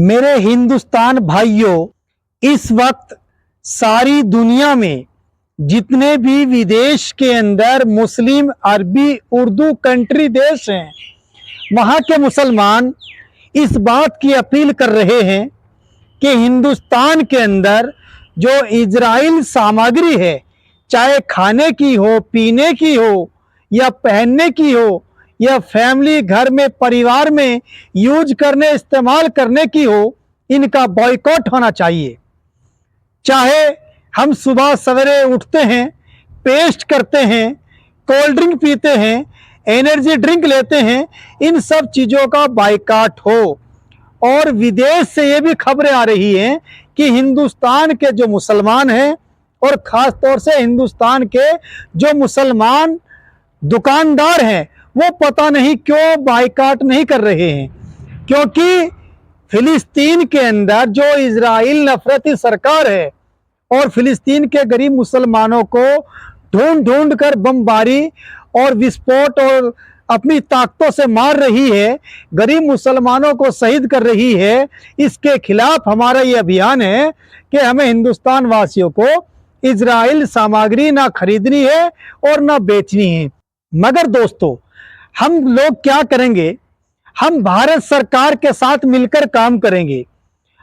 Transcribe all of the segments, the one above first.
मेरे हिंदुस्तान भाइयों, इस वक्त सारी दुनिया में जितने भी विदेश के अंदर मुस्लिम, अरबी, उर्दू कंट्री देश हैं, वहाँ के मुसलमान इस बात की अपील कर रहे हैं कि हिंदुस्तान के अंदर जो इजराइल सामग्री है, चाहे खाने की हो, पीने की हो या पहनने की हो या फैमिली घर में परिवार में यूज करने इस्तेमाल करने की हो, इनका बॉयकॉट होना चाहिए। चाहे हम सुबह सवेरे उठते हैं, पेस्ट करते हैं, कोल्ड ड्रिंक पीते हैं, एनर्जी ड्रिंक लेते हैं, इन सब चीज़ों का बायकॉट हो। और विदेश से ये भी खबरें आ रही हैं कि हिंदुस्तान के जो मुसलमान हैं और ख़ास तौर से हिंदुस्तान के जो मुसलमान दुकानदार हैं, वो पता नहीं क्यों बायकॉट नहीं कर रहे हैं, क्योंकि फिलिस्तीन के अंदर जो इजराइल नफरती सरकार है और फिलिस्तीन के गरीब मुसलमानों को ढूंढ ढूंढ कर बमबारी और विस्फोट और अपनी ताकतों से मार रही है, गरीब मुसलमानों को शहीद कर रही है। इसके खिलाफ हमारा ये अभियान है कि हमें हिंदुस्तान वासियों को इजराइल सामग्री ना खरीदनी है और ना बेचनी है। मगर दोस्तों, हम लोग क्या करेंगे? हम भारत सरकार के साथ मिलकर काम करेंगे।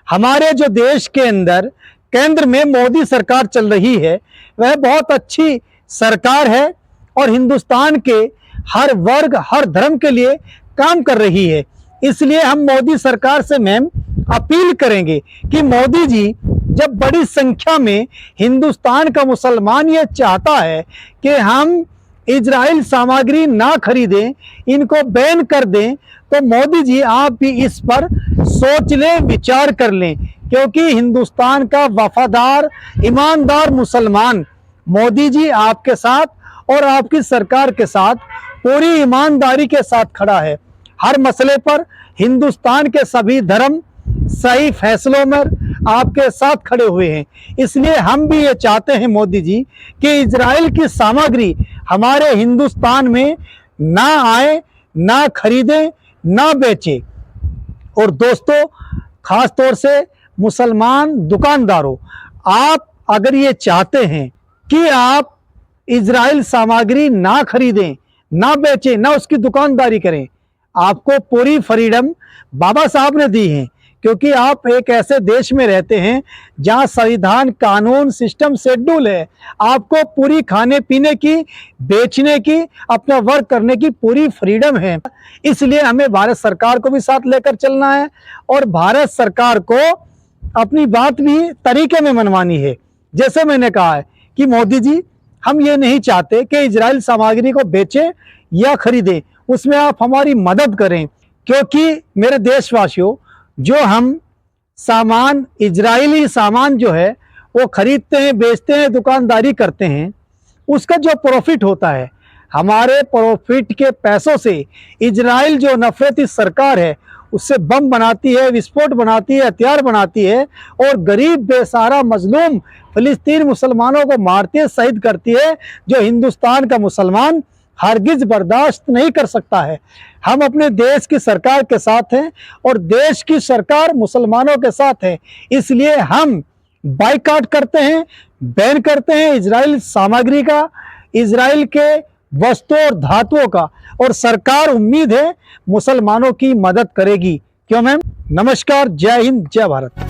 हमारे जो देश के अंदर केंद्र में मोदी सरकार चल रही है, वह बहुत अच्छी सरकार है और हिंदुस्तान के हर वर्ग, हर धर्म के लिए काम कर रही है। इसलिए हम मोदी सरकार से मैम अपील करेंगे कि मोदी जी, जब बड़ी संख्या में हिंदुस्तान का मुसलमान ये चाहता है कि हम इजराइल सामग्री ना खरीदें, इनको बैन कर दें, तो मोदी जी आप भी इस पर सोच लें, विचार कर लें, क्योंकि हिंदुस्तान का वफादार, ईमानदार मुसलमान मोदी जी आपके साथ और आपकी सरकार के साथ पूरी ईमानदारी के साथ खड़ा है। हर मसले पर हिंदुस्तान के सभी धर्म सही फैसलों में आपके साथ खड़े हुए हैं। इसलिए हम भी ये चाहते हैं मोदी जी कि इजराइल की सामग्री हमारे हिंदुस्तान में ना आए, ना खरीदें, ना बेचें। और दोस्तों, खास तौर से मुसलमान दुकानदारों, आप अगर ये चाहते हैं कि आप इजराइल सामग्री ना खरीदें, ना बेचें, ना उसकी दुकानदारी करें, आपको पूरी फ्रीडम बाबा साहब ने दी है, क्योंकि आप एक ऐसे देश में रहते हैं जहां संविधान, कानून, सिस्टम, शेड्यूल है। आपको पूरी खाने पीने की, बेचने की, अपना वर्क करने की पूरी फ्रीडम है। इसलिए हमें भारत सरकार को भी साथ लेकर चलना है और भारत सरकार को अपनी बात भी तरीके में मनवानी है। जैसे मैंने कहा है कि मोदी जी, हम ये नहीं चाहते कि इजराइल सामग्री को बेचें या खरीदें, उसमें आप हमारी मदद करें, क्योंकि मेरे देशवासियों, जो हम सामान, इजरायली सामान जो है वो खरीदते हैं, बेचते हैं, दुकानदारी करते हैं, उसका जो प्रॉफिट होता है, हमारे प्रॉफिट के पैसों से इजराइल जो नफरती सरकार है उससे बम बनाती है, विस्फोट बनाती है, हथियार बनाती है और गरीब बेसहारा मजलूम फिलिस्तीन मुसलमानों को मारती है, शहीद करती है, जो हिंदुस्तान का मुसलमान हरगिज बर्दाश्त नहीं कर सकता है। हम अपने देश की सरकार के साथ हैं और देश की सरकार मुसलमानों के साथ है। इसलिए हम बायकॉट करते हैं, बैन करते हैं इजराइल सामग्री का, इजराइल के वस्तुओं और धातुओं का, और सरकार उम्मीद है मुसलमानों की मदद करेगी। क्यों मैम? नमस्कार, जय हिंद, जय भारत।